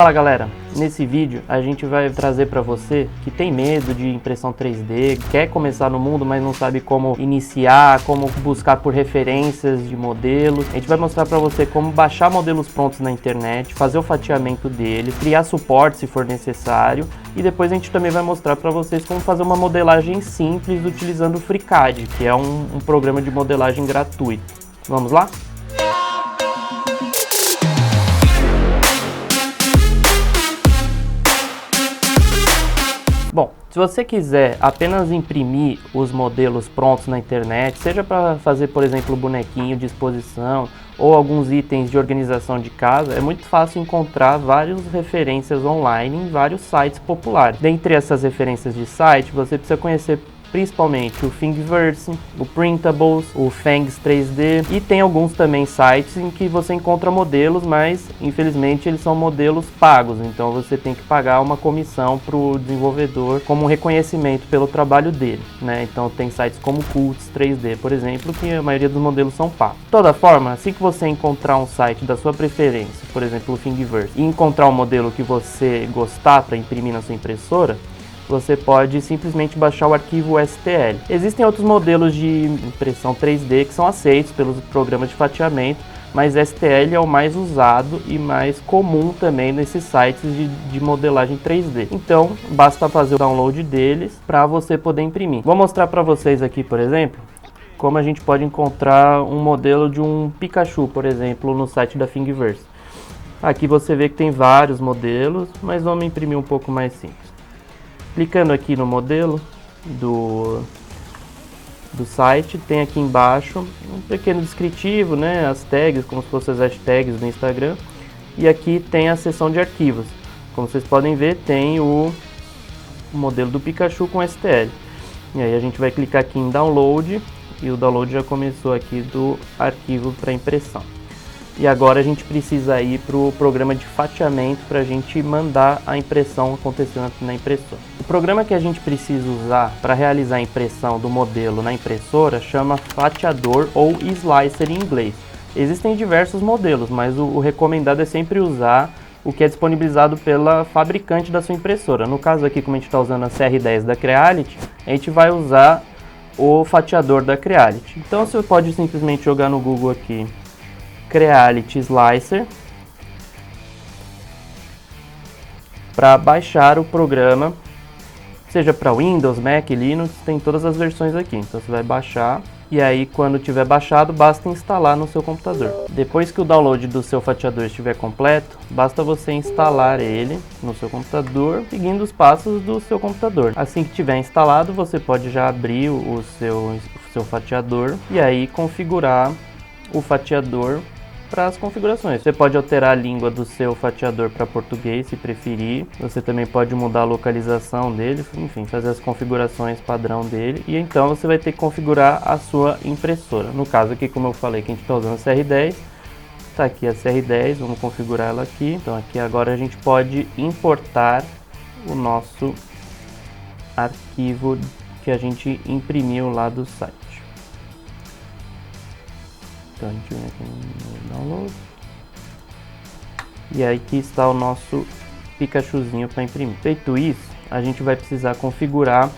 Fala galera, nesse vídeo a gente vai trazer para você que tem medo de impressão 3D, quer começar no mundo mas não sabe como iniciar, como buscar por referências de modelos. A gente vai mostrar para você como baixar modelos prontos na internet, fazer o fatiamento deles, criar suporte se for necessário e depois a gente também vai mostrar para vocês como fazer uma modelagem simples utilizando o FreeCAD, que é um programa de modelagem gratuito. Vamos lá? Bom, se você quiser apenas imprimir os modelos prontos na internet, seja para fazer, por exemplo, bonequinho de exposição ou alguns itens de organização de casa, é muito fácil encontrar várias referências online em vários sites populares. Dentre essas referências de site, você precisa conhecer principalmente o Thingiverse, o Printables, o Fangs 3D e tem alguns também sites em que você encontra modelos, mas infelizmente eles são modelos pagos, então você tem que pagar uma comissão para o desenvolvedor como um reconhecimento pelo trabalho dele, né? Então tem sites como Cults 3D, por exemplo, que a maioria dos modelos são pagos. De toda forma, assim que você encontrar um site da sua preferência, por exemplo o Thingiverse, e encontrar um modelo que você gostar para imprimir na sua impressora, você pode simplesmente baixar o arquivo STL. Existem outros modelos de impressão 3D que são aceitos pelos programas de fatiamento, mas STL é o mais usado e mais comum também nesses sites de modelagem 3D. Então, basta fazer o download deles para você poder imprimir. Vou mostrar para vocês aqui, por exemplo, como a gente pode encontrar um modelo de um Pikachu, por exemplo, no site da Thingiverse. Aqui você vê que tem vários modelos, mas vamos imprimir um pouco mais simples. Clicando aqui no modelo do site, tem aqui embaixo um pequeno descritivo, né, as tags, como se fossem as hashtags do Instagram. E aqui tem a seção de arquivos. Como vocês podem ver, tem o modelo do Pikachu com STL. E aí a gente vai clicar aqui em download e o download já começou aqui do arquivo para impressão. E agora a gente precisa ir para o programa de fatiamento para a gente mandar a impressão acontecendo na impressora. O programa que a gente precisa usar para realizar a impressão do modelo na impressora chama fatiador ou slicer em inglês. Existem diversos modelos, mas o recomendado é sempre usar o que é disponibilizado pela fabricante da sua impressora. No caso aqui, como a gente está usando a CR10 da Creality, a gente vai usar o fatiador da Creality. Então você pode simplesmente jogar no Google aqui Creality Slicer para baixar o programa, seja para Windows, Mac, Linux, tem todas as versões aqui. Então você vai baixar e aí quando tiver baixado basta instalar no seu computador. Depois que o download do seu fatiador estiver completo, basta você instalar ele no seu computador, seguindo os passos do seu computador. Assim que tiver instalado, você pode já abrir o seu fatiador e aí configurar o fatiador para as configurações. Você pode alterar a língua do seu fatiador para português, se preferir. Você também pode mudar a localização dele, enfim, fazer as configurações padrão dele. E então você vai ter que configurar a sua impressora. No caso aqui, como eu falei, que a gente está usando a CR10, está aqui a CR10, vamos configurar ela aqui. Então aqui agora a gente pode importar o nosso arquivo que a gente imprimiu lá do site. Então a gente vem aqui no download e aí aqui está o nosso Pikachuzinho para imprimir. Feito isso, a gente vai precisar configurar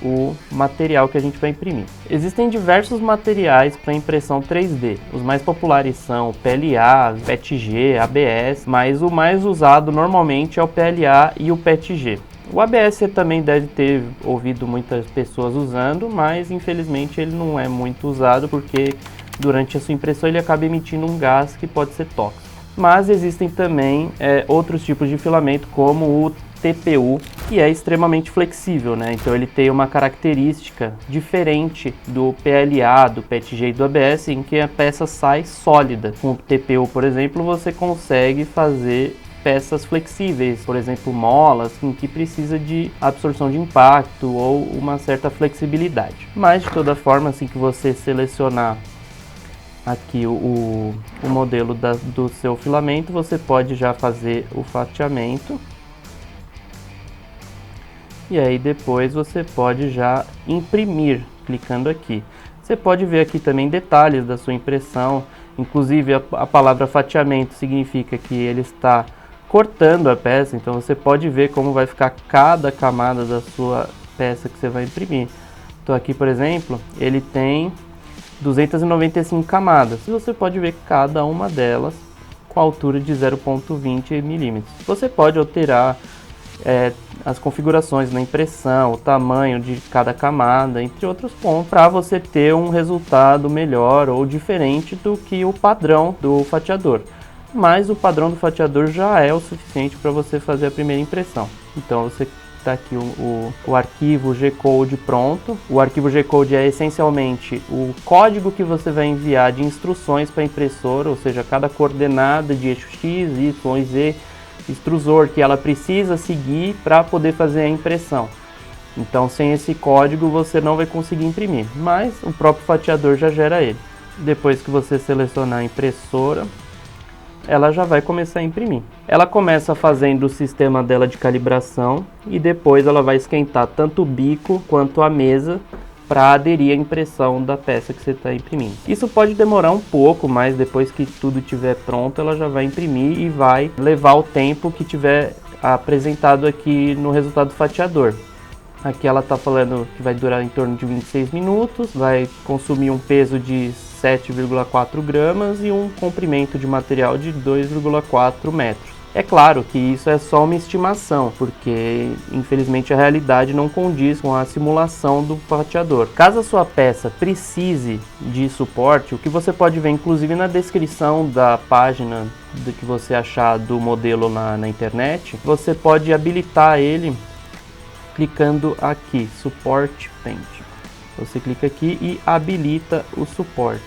o material que a gente vai imprimir. Existem diversos materiais para impressão 3D. Os mais populares são o PLA, PETG, ABS, mas o mais usado normalmente é o PLA e o PETG. O ABS você também deve ter ouvido muitas pessoas usando, mas infelizmente ele não é muito usado porque durante a sua impressão ele acaba emitindo um gás que pode ser tóxico. Mas existem também outros tipos de filamento como o TPU, que é extremamente flexível, né? Então ele tem uma característica diferente do PLA, do PETG e do ABS, em que a peça sai sólida. Com o TPU, por exemplo, você consegue fazer peças flexíveis, por exemplo, molas, em que precisa de absorção de impacto ou uma certa flexibilidade. Mas de toda forma, assim que você selecionar aqui o modelo do seu filamento, você pode já fazer o fatiamento e aí depois você pode já imprimir clicando aqui. Você pode ver aqui também detalhes da sua impressão, inclusive a palavra fatiamento significa que ele está cortando a peça, então você pode ver como vai ficar cada camada da sua peça que você vai imprimir. Então aqui, por exemplo, ele tem 295 camadas, e você pode ver cada uma delas com a altura de 0,20 mm. Você pode alterar as configurações na impressão, o tamanho de cada camada, entre outros pontos, para você ter um resultado melhor ou diferente do que o padrão do fatiador. Mas o padrão do fatiador já é o suficiente para você fazer a primeira impressão. Então você está aqui o arquivo G-Code pronto. O arquivo G-Code é essencialmente o código que você vai enviar de instruções para a impressora, ou seja, cada coordenada de eixo X, Y e Z, extrusor que ela precisa seguir para poder fazer a impressão. Então, sem esse código você não vai conseguir imprimir, mas o próprio fatiador já gera ele. Depois que você selecionar a impressora, ela já vai começar a imprimir. Ela começa fazendo o sistema dela de calibração e depois ela vai esquentar tanto o bico quanto a mesa para aderir à impressão da peça que você está imprimindo. Isso pode demorar um pouco, mas depois que tudo estiver pronto, ela já vai imprimir e vai levar o tempo que tiver apresentado aqui no resultado do fatiador. Aqui ela está falando que vai durar em torno de 26 minutos, vai consumir um peso de 7,4 gramas e um comprimento de material de 2,4 metros. É claro que isso é só uma estimação, porque infelizmente a realidade não condiz com a simulação do fatiador. Caso a sua peça precise de suporte, o que você pode ver inclusive na descrição da página do que você achar do modelo na internet, você pode habilitar ele clicando aqui, Support Paint. Você clica aqui e habilita o suporte.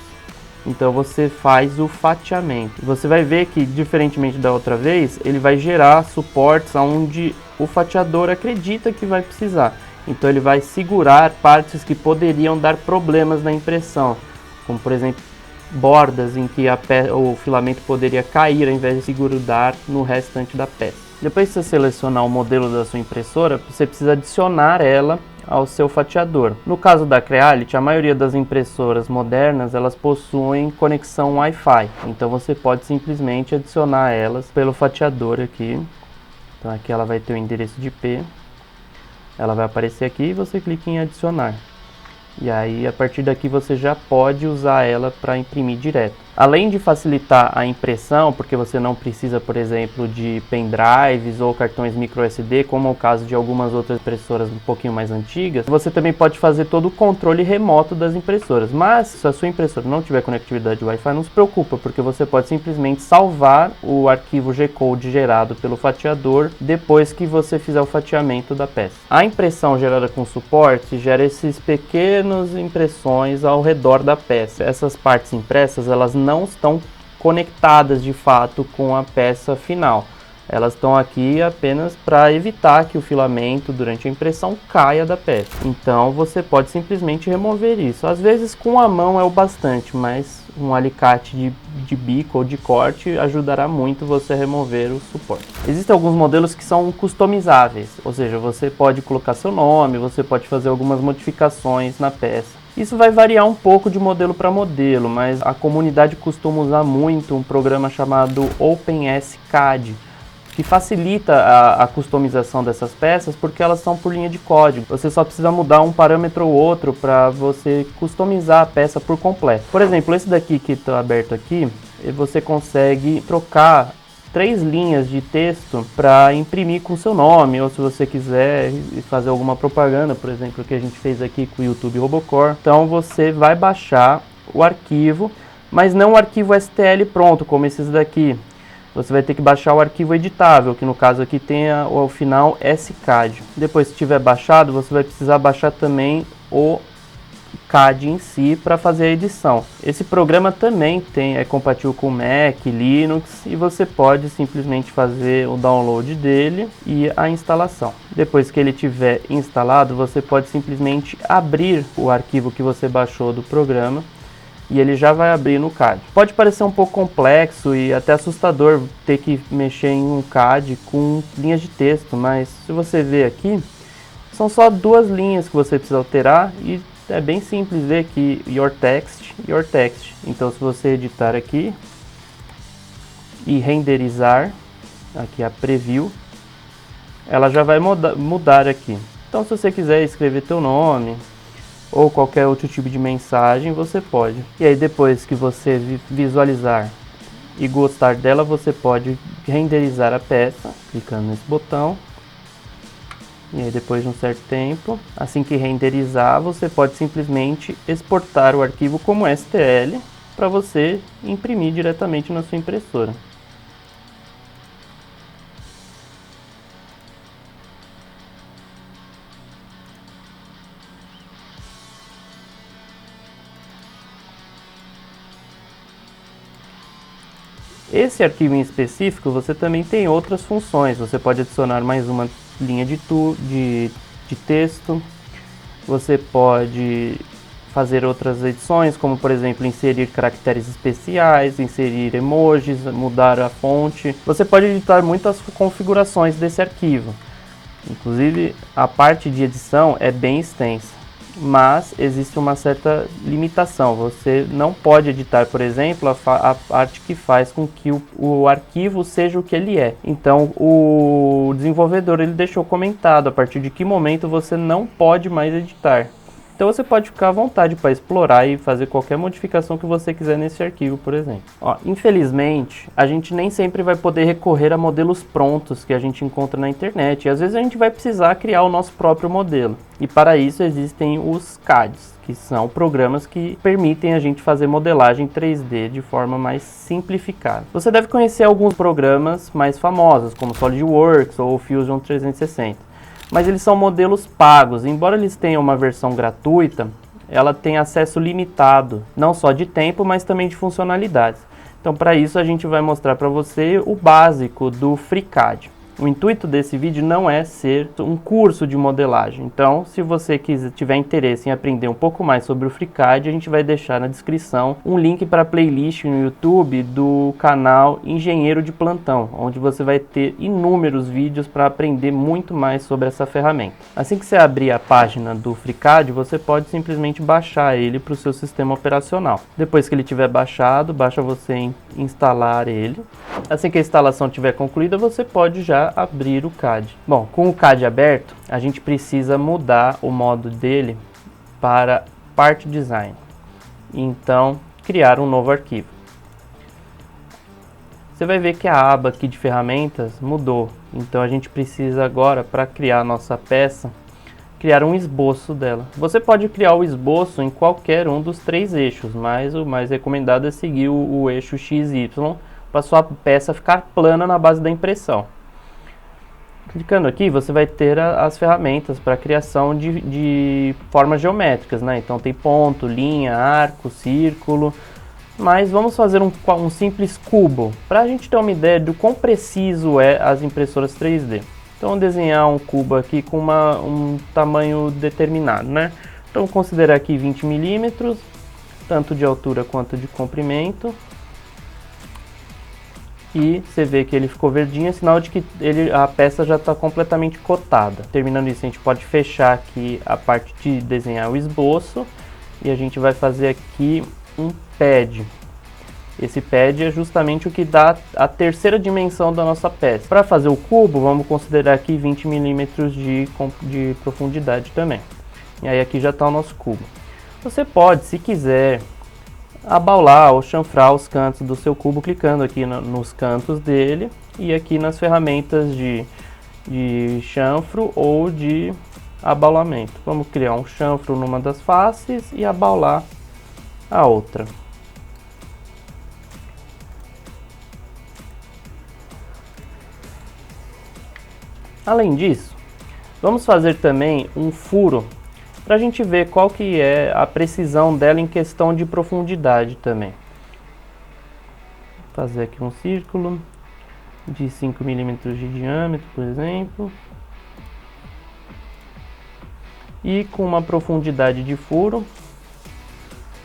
Então você faz o fatiamento. Você vai ver que, diferentemente da outra vez, ele vai gerar suportes onde o fatiador acredita que vai precisar. Então ele vai segurar partes que poderiam dar problemas na impressão, como por exemplo bordas em que o filamento poderia cair ao invés de se grudar no restante da peça. Depois que você selecionar o modelo da sua impressora, você precisa adicionar ela ao seu fatiador. No caso da Creality, a maioria das impressoras modernas elas possuem conexão Wi-Fi, então você pode simplesmente adicionar elas pelo fatiador aqui. Então aqui ela vai ter o endereço de IP, ela vai aparecer aqui e você clica em adicionar. E aí a partir daqui você já pode usar ela para imprimir direto. Além de facilitar a impressão, porque você não precisa, por exemplo, de pendrives ou cartões microSD, como é o caso de algumas outras impressoras um pouquinho mais antigas, você também pode fazer todo o controle remoto das impressoras. Mas se a sua impressora não tiver conectividade Wi-Fi, não se preocupa, porque você pode simplesmente salvar o arquivo G-Code gerado pelo fatiador depois que você fizer o fatiamento da peça. A impressão gerada com suporte gera esses pequenas impressões ao redor da peça. Essas partes impressas, elas não estão conectadas de fato com a peça final. Elas estão aqui apenas para evitar que o filamento durante a impressão caia da peça. Então você pode simplesmente remover isso. Às vezes com a mão é o bastante, mas um alicate de bico ou de corte ajudará muito você a remover o suporte. Existem alguns modelos que são customizáveis, ou seja, você pode colocar seu nome, você pode fazer algumas modificações na peça. Isso vai variar um pouco de modelo para modelo, mas a comunidade costuma usar muito um programa chamado OpenSCAD, que facilita a customização dessas peças porque elas são por linha de código. Você só precisa mudar um parâmetro ou outro para você customizar a peça por completo. Por exemplo, esse daqui que está aberto aqui, você consegue trocar 3 linhas de texto para imprimir com seu nome, ou se você quiser fazer alguma propaganda, por exemplo, que a gente fez aqui com o YouTube Robocore. Então você vai baixar o arquivo, mas não o arquivo STL pronto, como esses daqui. Você vai ter que baixar o arquivo editável, que no caso aqui tem ao final SCAD. Depois que tiver baixado, você vai precisar baixar também o CAD em si para fazer a edição. Esse programa também é compatível com Mac, Linux, e você pode simplesmente fazer o download dele e a instalação. Depois que ele estiver instalado, você pode simplesmente abrir o arquivo que você baixou do programa e ele já vai abrir no CAD. Pode parecer um pouco complexo e até assustador ter que mexer em um CAD com linhas de texto, mas se você ver aqui, são só 2 linhas que você precisa alterar e é bem simples ver aqui, Your Text. Então se você editar aqui e renderizar, aqui a preview, ela já vai mudar aqui. Então se você quiser escrever teu nome ou qualquer outro tipo de mensagem, você pode. E aí depois que você visualizar e gostar dela, você pode renderizar a peça, clicando nesse botão. E aí depois de um certo tempo, assim que renderizar, você pode simplesmente exportar o arquivo como STL para você imprimir diretamente na sua impressora. Esse arquivo em específico, você também tem outras funções. Você pode adicionar mais uma linha de texto. Você pode fazer outras edições, como por exemplo, inserir caracteres especiais, inserir emojis, mudar a fonte. Você pode editar muitas configurações desse arquivo. Inclusive, a parte de edição é bem extensa. Mas existe uma certa limitação. Você não pode editar, por exemplo, a parte que faz com que o arquivo seja o que ele é. Então, o desenvolvedor ele deixou comentado a partir de que momento você não pode mais editar. Então você pode ficar à vontade para explorar e fazer qualquer modificação que você quiser nesse arquivo, por exemplo. Infelizmente, a gente nem sempre vai poder recorrer a modelos prontos que a gente encontra na internet. E às vezes a gente vai precisar criar o nosso próprio modelo. E para isso existem os CADs, que são programas que permitem a gente fazer modelagem 3D de forma mais simplificada. Você deve conhecer alguns programas mais famosos, como SolidWorks ou Fusion 360. Mas eles são modelos pagos. Embora eles tenham uma versão gratuita, ela tem acesso limitado, não só de tempo, mas também de funcionalidades. Então, para isso, a gente vai mostrar para você o básico do FreeCAD. O intuito desse vídeo não é ser um curso de modelagem. Então, se você tiver interesse em aprender um pouco mais sobre o FreeCAD, a gente vai deixar na descrição um link para a playlist no YouTube do canal Engenheiro de Plantão, onde você vai ter inúmeros vídeos para aprender muito mais sobre essa ferramenta. Assim que você abrir a página do FreeCAD, você pode simplesmente baixar ele para o seu sistema operacional. Depois que ele tiver baixado, basta você instalar ele. Assim que a instalação estiver concluída, você pode já abrir o CAD. Bom, com o CAD aberto, a gente precisa mudar o modo dele para Part Design. Então, criar um novo arquivo. Você vai ver que a aba aqui de ferramentas mudou. Então, a gente precisa agora, para criar a nossa peça, criar um esboço dela. Você pode criar o esboço em qualquer um dos 3 eixos, mas o mais recomendado é seguir o eixo XY para sua peça ficar plana na base da impressão. Clicando aqui, você vai ter as ferramentas para criação de formas geométricas, né? Então tem ponto, linha, arco, círculo. Mas vamos fazer um simples cubo, para a gente ter uma ideia do quão preciso é as impressoras 3D. Então vamos desenhar um cubo aqui com um tamanho determinado, né? Então vou considerar aqui 20 milímetros, tanto de altura quanto de comprimento. E você vê que ele ficou verdinho, é sinal de que a peça já está completamente cotada. Terminando isso, a gente pode fechar aqui a parte de desenhar o esboço. E a gente vai fazer aqui um pad. Esse pad é justamente o que dá a terceira dimensão da nossa peça. Para fazer o cubo, vamos considerar aqui 20 milímetros de profundidade também. E aí aqui já está o nosso cubo. Você pode, se quiser, abaular ou chanfrar os cantos do seu cubo, clicando aqui nos cantos dele e aqui nas ferramentas de chanfro ou de abaulamento. Vamos criar um chanfro numa das faces e abaular a outra. Além disso, vamos fazer também um furo para a gente ver qual que é a precisão dela em questão de profundidade também. Vou fazer aqui um círculo de 5 milímetros de diâmetro, por exemplo. E com uma profundidade de furo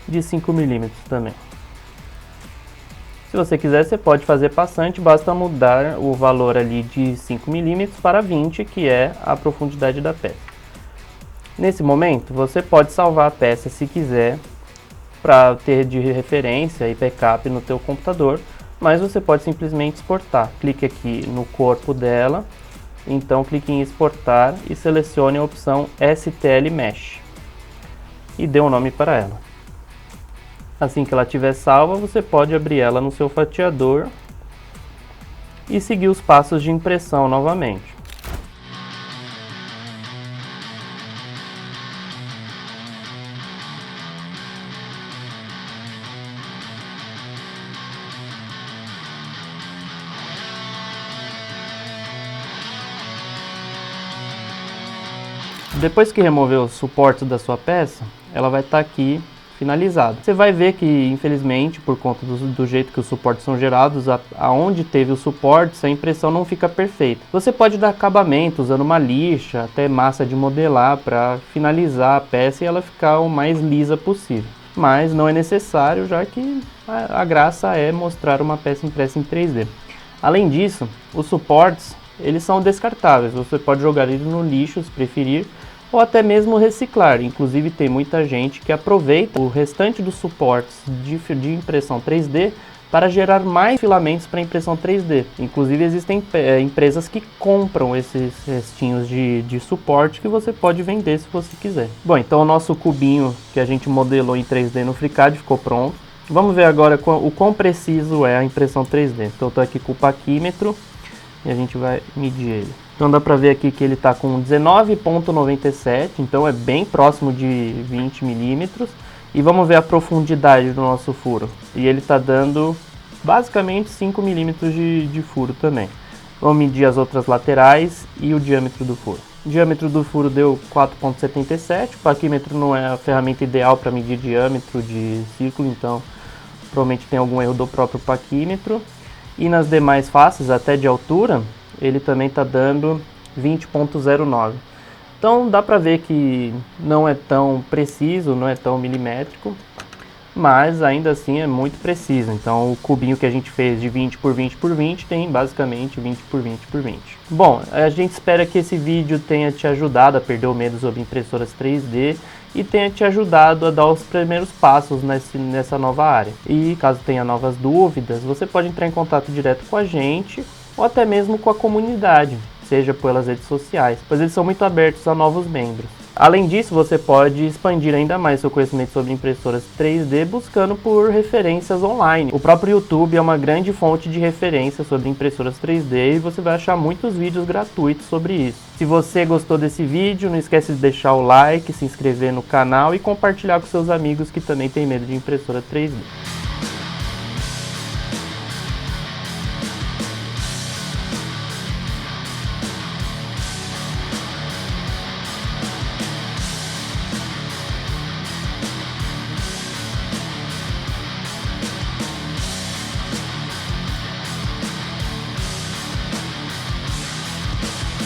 de 5 milímetros também. Se você quiser, você pode fazer passante, basta mudar o valor ali de 5 milímetros para 20, que é a profundidade da peça. Nesse momento, você pode salvar a peça se quiser, para ter de referência e backup no teu computador. mas você pode simplesmente exportar. Clique aqui no corpo dela, então clique em exportar e selecione a opção STL Mesh e dê um nome para ela. Assim que ela estiver salva, você pode abrir ela no seu fatiador e seguir os passos de impressão novamente. Depois que remover os suportes da sua peça, ela vai estar aqui finalizada. Você vai ver que, infelizmente, por conta do jeito que os suportes são gerados, aonde teve os suportes, a impressão não fica perfeita. Você pode dar acabamento usando uma lixa, até massa de modelar, para finalizar a peça e ela ficar o mais lisa possível. Mas não é necessário, já que a graça é mostrar uma peça impressa em 3D. Além disso, os suportes, eles são descartáveis. Você pode jogar eles no lixo, se preferir, ou até mesmo reciclar. Inclusive tem muita gente que aproveita o restante dos suportes de impressão 3D para gerar mais filamentos para impressão 3D. Inclusive existem empresas que compram esses restinhos de suporte que você pode vender se você quiser. Bom, então o nosso cubinho que a gente modelou em 3D no FreeCAD ficou pronto. Vamos ver agora o quão preciso é a impressão 3D. Então eu estou aqui com o paquímetro e a gente vai medir ele. Então dá para ver aqui que ele está com 19,97, então é bem próximo de 20 milímetros. E vamos ver a profundidade do nosso furo. E ele está dando basicamente 5 milímetros de furo também. Vamos medir as outras laterais e o diâmetro do furo. O diâmetro do furo deu 4,77. O paquímetro não é a ferramenta ideal para medir diâmetro de círculo, então provavelmente tem algum erro do próprio paquímetro. E nas demais faces, até de altura, ele também está dando 20,09. Então dá para ver que não é tão preciso, não é tão milimétrico, mas ainda assim é muito preciso. Então o cubinho que a gente fez de 20 por 20 por 20 tem basicamente 20 por 20 por 20. Bom, a gente espera que esse vídeo tenha te ajudado a perder o medo sobre impressoras 3D e tenha te ajudado a dar os primeiros passos nessa nova área. E caso tenha novas dúvidas, você pode entrar em contato direto com a gente ou até mesmo com a comunidade, seja pelas redes sociais, pois eles são muito abertos a novos membros. Além disso, você pode expandir ainda mais seu conhecimento sobre impressoras 3D buscando por referências online. O próprio YouTube é uma grande fonte de referência sobre impressoras 3D e você vai achar muitos vídeos gratuitos sobre isso. Se você gostou desse vídeo, não esquece de deixar o like, se inscrever no canal e compartilhar com seus amigos que também têm medo de impressora 3D.